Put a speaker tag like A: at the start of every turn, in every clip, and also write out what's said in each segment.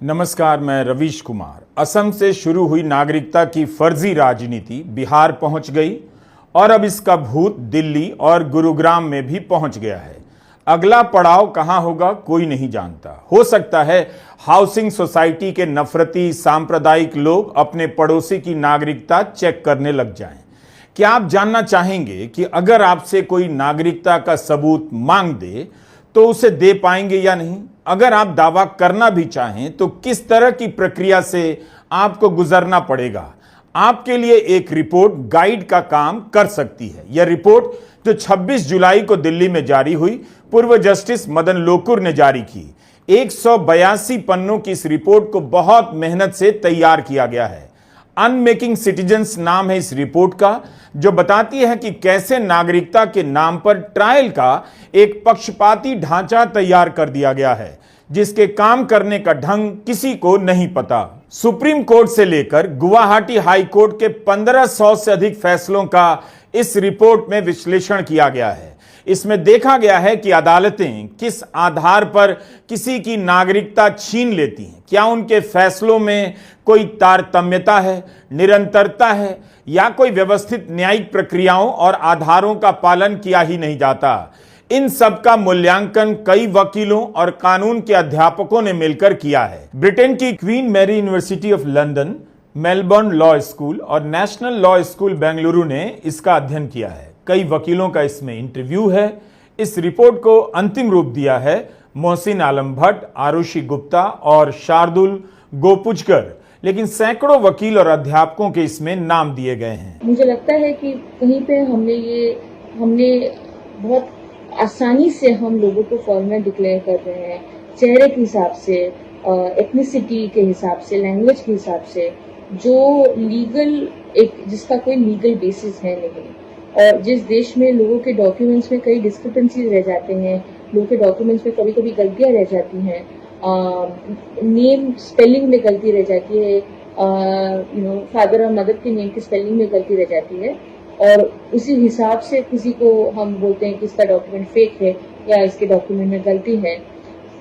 A: नमस्कार, मैं रवीश कुमार। असम से शुरू हुई नागरिकता की फर्जी राजनीति बिहार पहुंच गई और अब इसका भूत दिल्ली और गुरुग्राम में भी पहुंच गया है। अगला पड़ाव कहां होगा कोई नहीं जानता। हो सकता है हाउसिंग सोसाइटी के नफरती सांप्रदायिक लोग अपने पड़ोसी की नागरिकता चेक करने लग जाएं। क्या आप जानना चाहेंगे कि अगर आपसे कोई नागरिकता का सबूत मांग दे तो उसे दे पाएंगे या नहीं? अगर आप दावा करना भी चाहें तो किस तरह की प्रक्रिया से आपको गुजरना पड़ेगा? आपके लिए एक रिपोर्ट गाइड का काम कर सकती है। यह रिपोर्ट जो 26 जुलाई को दिल्ली में जारी हुई, पूर्व जस्टिस मदन लोकुर ने जारी की। 182 पन्नों की इस रिपोर्ट को बहुत मेहनत से तैयार किया गया है। अनमेकिंग सिटीजन्स नाम है इस रिपोर्ट का, जो बताती है कि कैसे नागरिकता के नाम पर ट्रायल का एक पक्षपाती ढांचा तैयार कर दिया गया है, जिसके काम करने का ढंग किसी को नहीं पता। सुप्रीम कोर्ट से लेकर गुवाहाटी हाई कोर्ट के 1500 से अधिक फैसलों का इस रिपोर्ट में विश्लेषण किया गया है। इसमें देखा गया है कि अदालतें किस आधार पर किसी की नागरिकता छीन लेती हैं। क्या उनके फैसलों में कोई तारतम्यता है, निरंतरता है, या कोई व्यवस्थित न्यायिक प्रक्रियाओं और आधारों का पालन किया ही नहीं जाता। इन सब का मूल्यांकन कई वकीलों और कानून के अध्यापकों ने मिलकर किया है। ब्रिटेन की Queen Mary University of London, Melbourne Law School और नेशनल लॉ स्कूल बेंगलुरु ने इसका अध्ययन किया है। कई वकीलों का इसमें इंटरव्यू है। इस रिपोर्ट को अंतिम रूप दिया है मोहसिन आलम भट्ट, आरुषि गुप्ता और शार्दुल गोपुजकर, लेकिन सैकड़ों वकील और अध्यापकों के इसमें नाम दिए गए हैं।
B: मुझे लगता है कि कहीं पे हमने बहुत आसानी से हम लोगों को फॉर्मेट डिक्लेयर कर रहे हैं, चेहरे के हिसाब से, एथनिसिटी के हिसाब से, लैंग्वेज के हिसाब से, जो लीगल जिसका कोई लीगल बेसिस है नहीं। और जिस देश में लोगों के डॉक्यूमेंट्स में कई डिस्क्रिपेंसीज रह जाते हैं, लोगों के डॉक्यूमेंट्स में कभी कभी गलतियां रह जाती हैं, नेम स्पेलिंग में गलती रह जाती है, फादर और मदर के नेम की स्पेलिंग में गलती रह जाती है, और उसी हिसाब से किसी को हम बोलते हैं कि इसका डॉक्यूमेंट फेक है या इसके डॉक्यूमेंट में गलती है।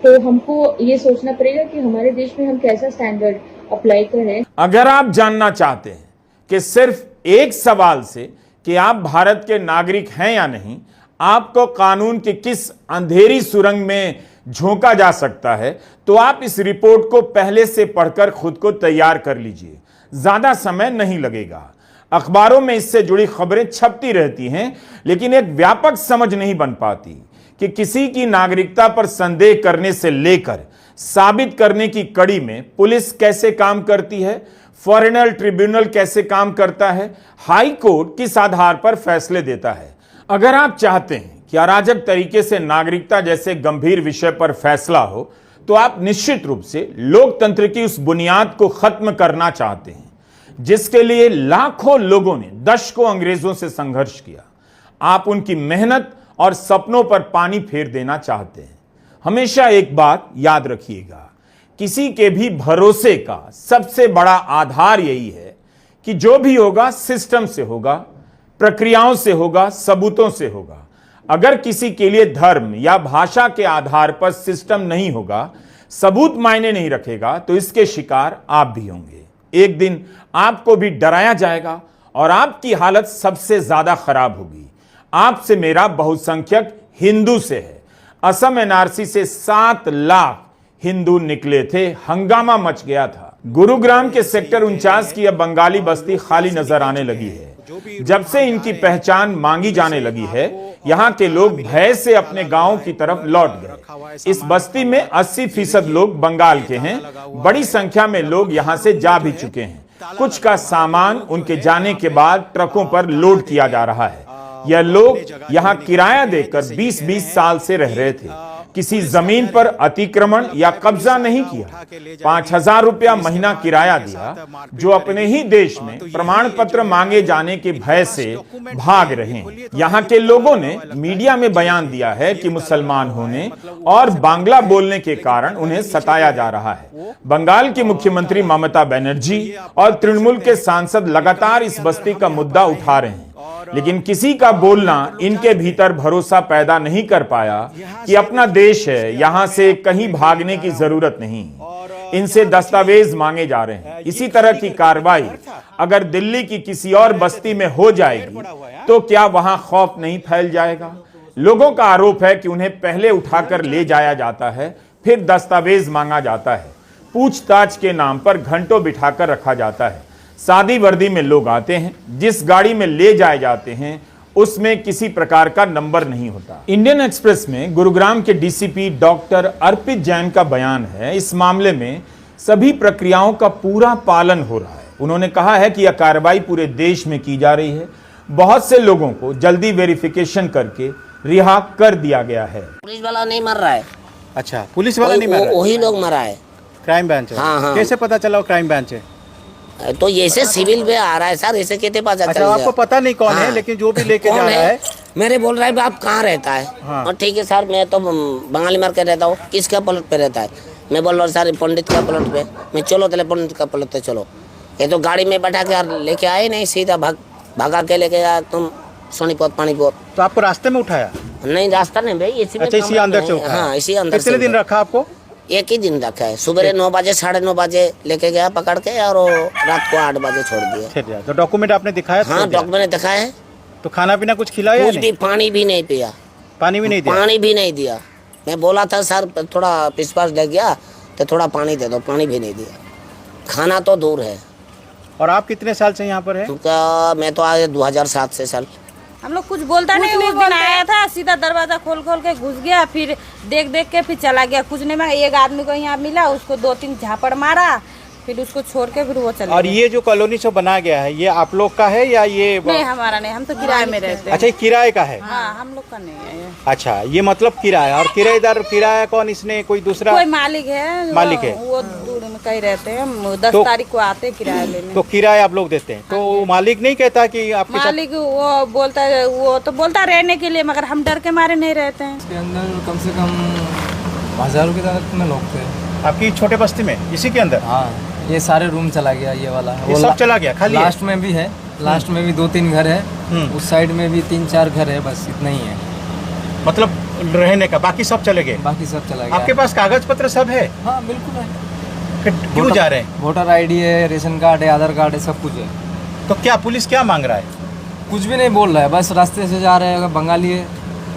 B: तो हमको ये सोचना पड़ेगा कि हमारे देश में हम कैसा स्टैंडर्ड अप्लाई करें।
A: अगर आप जानना चाहते हैं कि सिर्फ एक सवाल से कि आप भारत के नागरिक हैं या नहीं, आपको कानून की किस अंधेरी सुरंग में झोंका जा सकता है, तो आप इस रिपोर्ट को पहले से पढ़कर खुद को तैयार कर लीजिए। ज्यादा समय नहीं लगेगा। अखबारों में इससे जुड़ी खबरें छपती रहती हैं, लेकिन एक व्यापक समझ नहीं बन पाती कि किसी की नागरिकता पर संदेह करने से लेकर साबित करने की कड़ी में पुलिस कैसे काम करती है, फॉरेनर ट्रिब्यूनल कैसे काम करता है, हाई कोर्ट किस आधार पर फैसले देता है। अगर आप चाहते हैं कि अराजक तरीके से नागरिकता जैसे गंभीर विषय पर फैसला हो, तो आप निश्चित रूप से लोकतंत्र की उस बुनियाद को खत्म करना चाहते हैं जिसके लिए लाखों लोगों ने दशकों अंग्रेजों से संघर्ष किया। आप उनकी मेहनत और सपनों पर पानी फेर देना चाहते हैं। हमेशा एक बात याद रखिएगा, किसी के भी भरोसे का सबसे बड़ा आधार यही है कि जो भी होगा सिस्टम से होगा, प्रक्रियाओं से होगा, सबूतों से होगा। अगर किसी के लिए धर्म या भाषा के आधार पर सिस्टम नहीं होगा, सबूत मायने नहीं रखेगा, तो इसके शिकार आप भी होंगे। एक दिन आपको भी डराया जाएगा और आपकी हालत सबसे ज्यादा खराब होगी। आपसे मेरा बहुसंख्यक हिंदू से है। असम एनआरसी से 7 लाख हिंदू निकले थे, हंगामा मच गया था। गुरुग्राम के सेक्टर 49 की अब बंगाली बस्ती खाली नजर आने लगी है। जब से इनकी पहचान मांगी जाने लगी है, यहाँ के लोग भय से अपने गांवों की तरफ लौट गए। इस बस्ती में 80% लोग बंगाल के हैं। बड़ी संख्या में लोग यहाँ से जा भी चुके हैं। कुछ का सामान उनके जाने के बाद ट्रकों पर लोड किया जा रहा है। यह लोग यहाँ किराया देकर 20-20 साल से रह रहे थे। किसी जमीन पर अतिक्रमण या कब्जा नहीं किया। 5,000 रुपया महीना किराया दिया, जो अपने ही देश में प्रमाण पत्र मांगे जाने के भय से भाग रहे हैं। यहाँ के लोगों ने मीडिया में बयान दिया है कि मुसलमान होने और बांग्ला बोलने के कारण उन्हें सताया जा रहा है। बंगाल की मुख्यमंत्री ममता बनर्जी और तृणमूल के सांसद लगातार इस बस्ती का मुद्दा उठा रहे हैं, लेकिन किसी का बोलना इनके भीतर भरोसा पैदा नहीं कर पाया कि अपना देश है, यहां से कहीं भागने की जरूरत नहीं। इनसे दस्तावेज मांगे जा रहे हैं। इसी तरह की कार्रवाई अगर दिल्ली की किसी और बस्ती में हो जाएगी तो क्या वहां खौफ नहीं फैल जाएगा? लोगों का आरोप है कि उन्हें पहले उठाकर ले जाया जाता है, फिर दस्तावेज मांगा जाता है, पूछताछ के नाम पर घंटों बिठाकर रखा जाता है। सादी वर्दी में लोग आते हैं, जिस गाड़ी में ले जाए जाते हैं उसमें किसी प्रकार का नंबर नहीं होता। इंडियन एक्सप्रेस में गुरुग्राम के डीसीपी डॉक्टर अर्पित जैन का बयान है, इस मामले में सभी प्रक्रियाओं का पूरा पालन हो रहा है। उन्होंने कहा है कि यह कार्रवाई पूरे देश में की जा रही है। बहुत से लोगों को जल्दी वेरिफिकेशन करके रिहा कर दिया गया है।
C: पुलिस वाला नहीं मर रहा है।
D: अच्छा, पुलिस वाला नहीं मर रहा है,
C: वही लोग मरा है।
D: क्राइम ब्रांच है।
C: हाँ।
D: कैसे पता चला वो क्राइम ब्रांच है?
C: तो ऐसे सिविल में आ रहा है सर, ऐसे कहते पता
D: अच्छा,
C: चल
D: आपको पता नहीं कौन है, लेकिन जो भी लेके जा रहा है
C: मेरे बोल रहा है आप कहाँ रहता है।
D: हाँ।
C: और ठीक है सर, मैं तो बंगाली मार के रहता हूँ। किसका प्लॉट पे रहता है? मैं बोल रहा हूँ सर पंडित का प्लॉट पे। मैं चलो तेरे पंडित का प्लॉट पे चलो। ये तो गाड़ी में बैठा के लेके आए नहीं, सीधा भागा के लेके आया तुम सोनीपत पानीपत।
D: तो आपको रास्ते में उठाया?
C: नहीं रास्ता नहीं भाई, इसी में
D: अच्छा, इसी अंदर से उठाया?
C: हाँ, इसी अंदर।
D: कितने दिन रखा आपको?
C: एक ही दिन रखा है। सुबह 9 बजे 9:30 बजे लेके गया पकड़ के, और रात को 8 बजे छोड़ दिया।
D: तो डॉक्यूमेंट आपने दिखाया?
C: हाँ, डॉक्यूमेंट दिखाया है।
D: तो खाना पीना कुछ खिलाया?
C: कुछ भी, पानी भी नहीं पिया।
D: पानी भी नहीं दिया?
C: पानी भी नहीं दिया। मैं बोला था सर थोड़ा पिसपास ले गया तो थोड़ा पानी दे दो, पानी भी नहीं दिया। खाना तो दूर है।
D: और आप कितने साल से यहाँ पर है?
C: मैं तो आया 2007 से सर।
E: हम लोग कुछ बोलता नहीं। उस दिन आया था, सीधा दरवाजा खोल के घुस गया, फिर देख के फिर चला गया। कुछ नहीं मांगा। एक आदमी को यहाँ मिला, उसको 2-3 झापड़ मारा, फिर उसको छोड़ के फिर वो चला।
D: और ये जो कॉलोनी सब बनाया गया है, ये आप लोग का है या ये?
E: नहीं, हमारा नहीं, हम तो किराए में रहते हैं।
D: अच्छा, ये किराए का है?
E: हाँ, हम लोग का नहीं है ये।
D: अच्छा, ये मतलब किराया। और किराएदार किराया कौन? इसने कोई दूसरा
E: कोई मालिक है।
D: मालिक है।
E: वो दूर में कहीं रहते हैं। 10 तारीख को आते हैं किराया लेने।
D: तो किराया आप लोग देते हैं? तो मालिक नहीं कहता कि आपके साथ?
E: मालिक वो बोलता है, वो तो बोलता रहने के लिए, मगर हम डर के मारे नहीं रहते हैं।
F: इसके अंदर कम से कम हजारों की तादाद में लोग थे।
D: आपकी छोटे बस्ती में, इसी के अंदर?
F: हाँ, ये सारे रूम चला गया, ये वाला
D: ये सब चला गया खाली?
F: लास्ट में भी है, लास्ट में भी 2-3 घर है, उस साइड में भी 3-4 घर है, बस इतना ही है।
D: मतलब रहने का, बाकी सब चले गए?
F: बाकी सब चला गया।
D: आपके पास कागज पत्र सब है?
F: हाँ बिल्कुल है।
D: फिर क्यों जा रहे हैं?
F: वोटर ID है, रेशन कार्ड है, आधार कार्ड है, सब कुछ है।
D: तो क्या पुलिस क्या मांग रहा है?
F: कुछ भी नहीं बोल रहा है, बस रास्ते से जा रहे हैं, बंगाली है,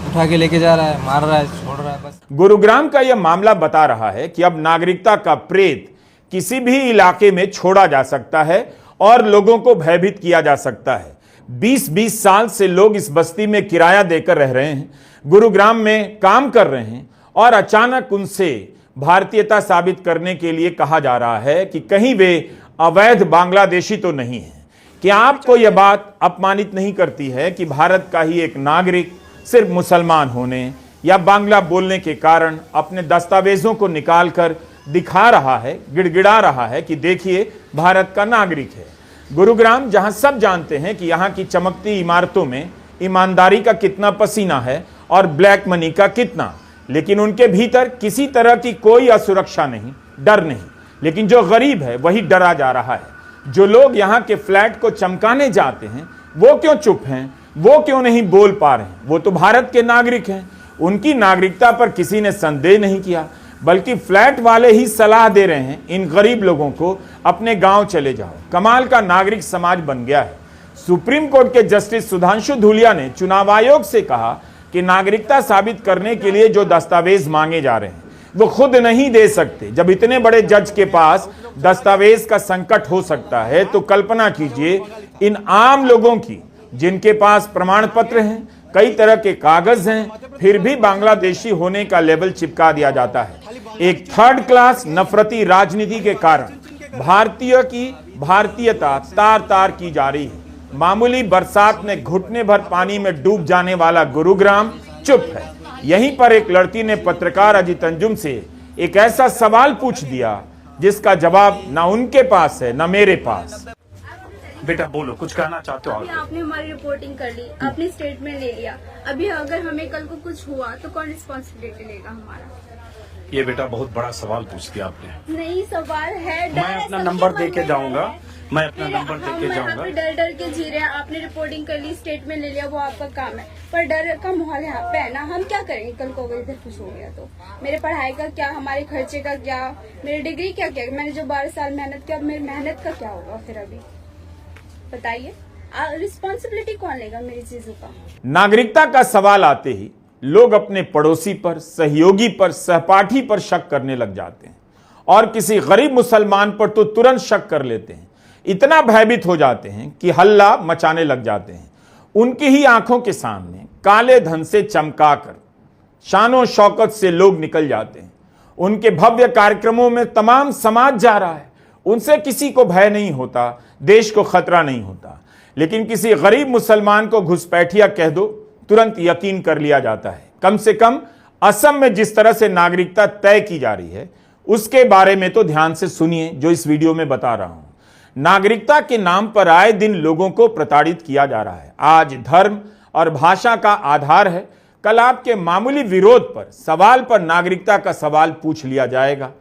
F: उठा के लेके जा रहा है, मार रहा है, छोड़ रहा है, बस।
A: गुरुग्राम का यह मामला बता रहा है कि अब नागरिकता का प्रेत किसी भी इलाके में छोड़ा जा सकता है और लोगों को भयभीत किया जा सकता है। 20-20 साल से लोग इस बस्ती में किराया देकर रह रहे हैं, गुरुग्राम में काम कर रहे हैं, और अचानक उनसे भारतीयता साबित करने के लिए कहा जा रहा है कि कहीं वे अवैध बांग्लादेशी तो नहीं है। क्या आपको यह बात अपमानित नहीं करती है कि भारत का ही एक नागरिक सिर्फ मुसलमान होने या बांग्ला बोलने के कारण अपने दस्तावेजों को निकालकर दिखा रहा है, गिड़गिड़ा रहा है कि देखिए भारत का नागरिक है? गुरुग्राम, जहां सब जानते हैं कि यहां की चमकती इमारतों में ईमानदारी का कितना पसीना है और ब्लैक मनी का कितना, लेकिन उनके भीतर किसी तरह की कोई असुरक्षा नहीं, डर नहीं। लेकिन जो गरीब है वही डरा जा रहा है। जो लोग यहाँ के फ्लैट को चमकाने जाते हैं वो क्यों चुप हैं? वो क्यों नहीं बोल पा रहे हैं? वो तो भारत के नागरिक हैं। उनकी नागरिकता पर किसी ने संदेह नहीं किया, बल्कि फ्लैट वाले ही सलाह दे रहे हैं इन गरीब लोगों को अपने गांव चले जाओ। कमाल का नागरिक समाज बन गया है। सुप्रीम कोर्ट के जस्टिस सुधांशु धूलिया ने चुनाव आयोग से कहा कि नागरिकता साबित करने के लिए जो दस्तावेज मांगे जा रहे हैं वो खुद नहीं दे सकते। जब इतने बड़े जज के पास दस्तावेज का संकट हो सकता है तो कल्पना कीजिए इन आम लोगों की, जिनके पास प्रमाण पत्र हैं, कई तरह के कागज हैं, फिर भी बांग्लादेशी होने का लेबल चिपका दिया जाता है। एक थर्ड क्लास नफरती राजनीति के कारण भारतीय की भारतीयता तार तार की जा रही है। मामूली बरसात में घुटने भर पानी में डूब जाने वाला गुरुग्राम चुप है। यहीं पर एक लड़की ने पत्रकार अजीत अंजुम से एक ऐसा सवाल पूछ दिया जिसका जवाब ना उनके पास है ना मेरे पास।
G: बेटा बोलो, कुछ कहना चाहते हो?
H: आपने हमारी रिपोर्टिंग कर ली, आपने स्टेटमेंट ले लिया, अभी अगर हमें कल को कुछ हुआ तो कौन रिस्पॉन्सिबिलिटी लेगा हमारा?
G: ये बेटा बहुत बड़ा सवाल पूछ दिया आपने।
H: नहीं, सवाल है,
G: मैं अपना नंबर दे के जाऊंगा, मैं अपना
H: फिर
G: नंबर
H: हम
G: देके
H: यहाँ
G: जाऊंगा।
H: पे डर डर के जी रहे हैं। आपने रिपोर्टिंग कर ली, स्टेटमेंट ले लिया, वो आपका काम है, पर डर का माहौल यहाँ पे है ना। हम क्या करेंगे कल को अगर इधर कुछ हो गया तो? मेरे पढ़ाई का क्या, हमारे खर्चे का क्या, मेरी डिग्री क्या क्या, मैंने जो 12 साल मेहनत किया, मेरी मेहनत का क्या होगा फिर? अभी बताइए, रिस्पॉन्सिबिलिटी कौन लेगा मेरी चीजों का?
A: नागरिकता का सवाल आते ही लोग अपने पड़ोसी पर, सहयोगी पर, सहपाठी पर शक करने लग जाते हैं और किसी गरीब मुसलमान पर तो तुरंत शक कर लेते हैं। इतना भयभीत हो जाते हैं कि हल्ला मचाने लग जाते हैं। उनकी ही आंखों के सामने काले धन से चमकाकर शानो शौकत से लोग निकल जाते हैं। उनके भव्य कार्यक्रमों में तमाम समाज जा रहा है, उनसे किसी को भय नहीं होता, देश को खतरा नहीं होता। लेकिन किसी गरीब मुसलमान को घुसपैठिया कह दो, तुरंत यकीन कर लिया जाता है। कम से कम असम में जिस तरह से नागरिकता तय की जा रही है उसके बारे में तो ध्यान से सुनिए जो इस वीडियो में बता रहा हूं। नागरिकता के नाम पर आए दिन लोगों को प्रताड़ित किया जा रहा है। आज धर्म और भाषा का आधार है, कल आपके मामूली विरोध पर, सवाल पर नागरिकता का सवाल पूछ लिया जाएगा।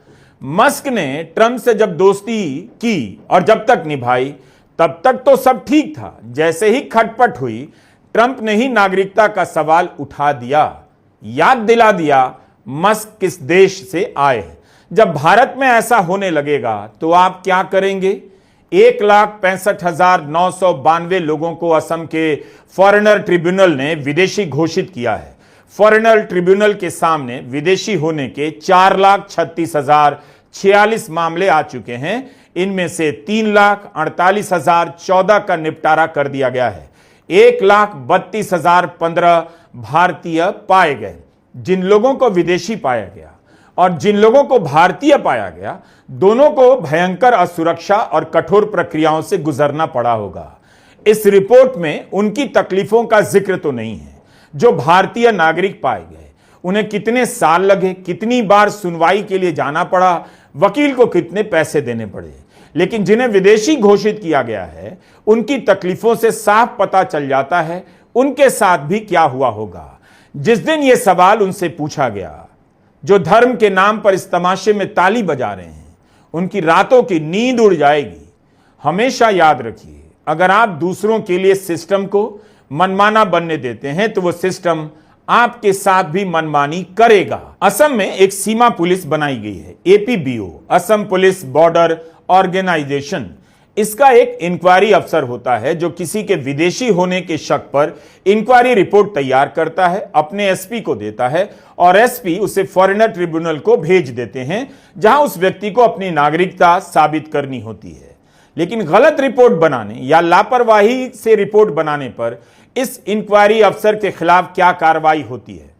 A: मस्क ने ट्रंप से जब दोस्ती की और जब तक निभाई तब तक तो सब ठीक था। जैसे ही खटपट हुई, ट्रंप ने ही नागरिकता का सवाल उठा दिया, याद दिला दिया मस्क किस देश से आए हैं। जब भारत में ऐसा होने लगेगा तो आप क्या करेंगे? 1,65,992 लोगों को असम के फॉरेनर ट्रिब्यूनल ने विदेशी घोषित किया है। फॉरेनर ट्रिब्यूनल के सामने विदेशी होने के 4,36,046 मामले आ चुके हैं। इनमें से 3,48,014 का निपटारा कर दिया गया है। 1,32,015 भारतीय पाए गए। जिन लोगों को विदेशी पाया गया और जिन लोगों को भारतीय पाया गया, दोनों को भयंकर असुरक्षा और कठोर प्रक्रियाओं से गुजरना पड़ा होगा। इस रिपोर्ट में उनकी तकलीफों का जिक्र तो नहीं है। जो भारतीय नागरिक पाए गए, उन्हें कितने साल लगे, कितनी बार सुनवाई के लिए जाना पड़ा, वकील को कितने पैसे देने पड़े। लेकिन जिन्हें विदेशी घोषित किया गया है, उनकी तकलीफों से साफ पता चल जाता है उनके साथ भी क्या हुआ होगा। जिस दिन यह सवाल उनसे पूछा गया, जो धर्म के नाम पर इस तमाशे में ताली बजा रहे हैं, उनकी रातों की नींद उड़ जाएगी। हमेशा याद रखिए, अगर आप दूसरों के लिए सिस्टम को मनमाना बनने देते हैं तो वो सिस्टम आपके साथ भी मनमानी करेगा। असम में एक सीमा पुलिस बनाई गई है, APBO, Assam police border organisation. इसका एक इंक्वायरी अफसर होता है जो किसी के विदेशी होने के शक पर इंक्वायरी रिपोर्ट तैयार करता है, अपने SP को देता है और SP उसे फॉरेनर ट्रिब्यूनल को भेज देते हैं, जहां उस व्यक्ति को अपनी नागरिकता साबित करनी होती है। लेकिन गलत रिपोर्ट बनाने या लापरवाही से रिपोर्ट बनाने पर इस इंक्वायरी अफसर के खिलाफ क्या कार्रवाई होती है,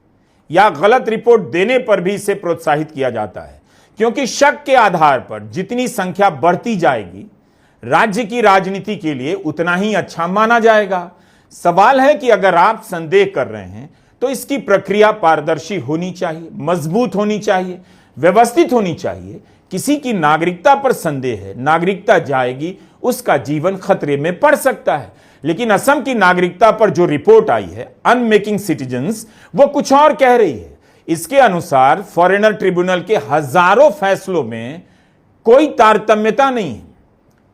A: या गलत रिपोर्ट देने पर भी इसे प्रोत्साहित किया जाता है, क्योंकि शक के आधार पर जितनी संख्या बढ़ती जाएगी, राज्य की राजनीति के लिए उतना ही अच्छा माना जाएगा। सवाल है कि अगर आप संदेह कर रहे हैं तो इसकी प्रक्रिया पारदर्शी होनी चाहिए, मजबूत होनी चाहिए, व्यवस्थित होनी चाहिए। किसी की नागरिकता पर संदेह है, नागरिकता जाएगी, उसका जीवन खतरे में पड़ सकता है। लेकिन असम की नागरिकता पर जो रिपोर्ट आई है, अनमेकिंग सिटीजन्स, वो कुछ और कह रही है। इसके अनुसार फॉरेनर ट्रिब्यूनल के हजारों फैसलों में कोई तारतम्यता नहीं है।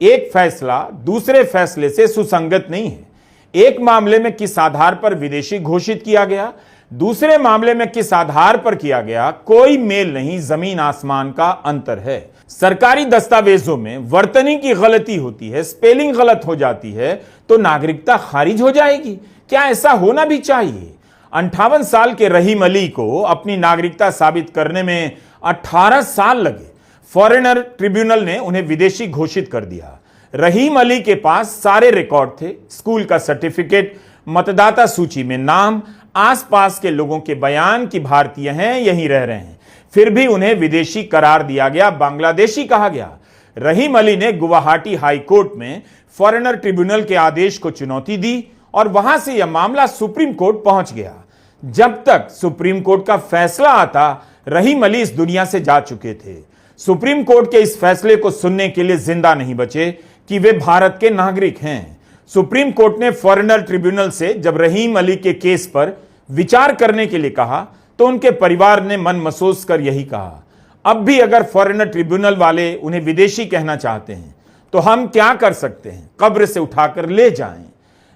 A: एक फैसला दूसरे फैसले से सुसंगत नहीं है। एक मामले में किस आधार पर विदेशी घोषित किया गया, दूसरे मामले में किस आधार पर किया गया, कोई मेल नहीं, जमीन आसमान का अंतर है। सरकारी दस्तावेजों में वर्तनी की गलती होती है, स्पेलिंग गलत हो जाती है तो नागरिकता खारिज हो जाएगी। क्या ऐसा होना भी चाहिए? 58 साल के रहीम अली को अपनी नागरिकता साबित करने में 18 साल लगे। फॉरेनर ट्रिब्यूनल ने उन्हें विदेशी घोषित कर दिया। रहीम अली के पास सारे रिकॉर्ड थे, स्कूल का सर्टिफिकेट, मतदाता सूची में नाम, आसपास के लोगों के बयान कि भारतीय हैं, यहीं रह रहे हैं। फिर भी उन्हें विदेशी करार दिया गया, बांग्लादेशी कहा गया। रहीम अली ने गुवाहाटी हाई कोर्ट में फॉरेनर ट्रिब्यूनल के आदेश को चुनौती दी और वहां से यह मामला सुप्रीम कोर्ट पहुंच गया। जब तक सुप्रीम कोर्ट का फैसला आता, रहीम अली इस दुनिया से जा चुके थे। सुप्रीम कोर्ट के इस फैसले को सुनने के लिए जिंदा नहीं बचे कि वे भारत के नागरिक हैं। सुप्रीम कोर्ट ने फॉरेनर ट्रिब्यूनल से जब रहीम अली के केस पर विचार करने के लिए कहा तो उनके परिवार ने मन मसोस कर यही कहा, अब भी अगर फॉरेनर ट्रिब्यूनल वाले उन्हें विदेशी कहना चाहते हैं तो हम क्या कर सकते हैं? कब्र से उठाकर ले जाएं।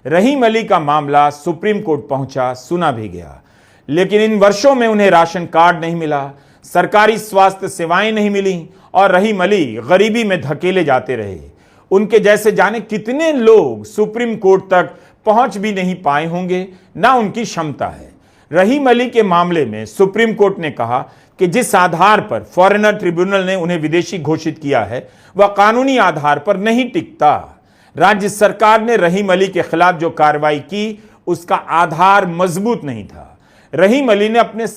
A: रहीम अली का मामला सुप्रीम कोर्ट पहुंचा, सुना भी गया, लेकिन इन वर्षों में उन्हें राशन कार्ड नहीं मिला, सरकारी स्वास्थ्य सेवाएं नहीं मिली और रहीम अली गरीबी में धकेले जाते रहे। उनके जैसे जाने कितने लोग सुप्रीम कोर्ट तक पहुंच भी नहीं पाए होंगे, ना उनकी क्षमता है। रहीम अली के मामले में सुप्रीम कोर्ट ने कहा कि जिस आधार पर फॉरेनर ट्रिब्यूनल ने उन्हें विदेशी घोषित किया है वह कानूनी आधार पर नहीं टिकता। राज्य सरकार ने रहीम अली के खिलाफ जो कार्रवाई की उसका आधार मजबूत नहीं था। रहीम अली ने अपने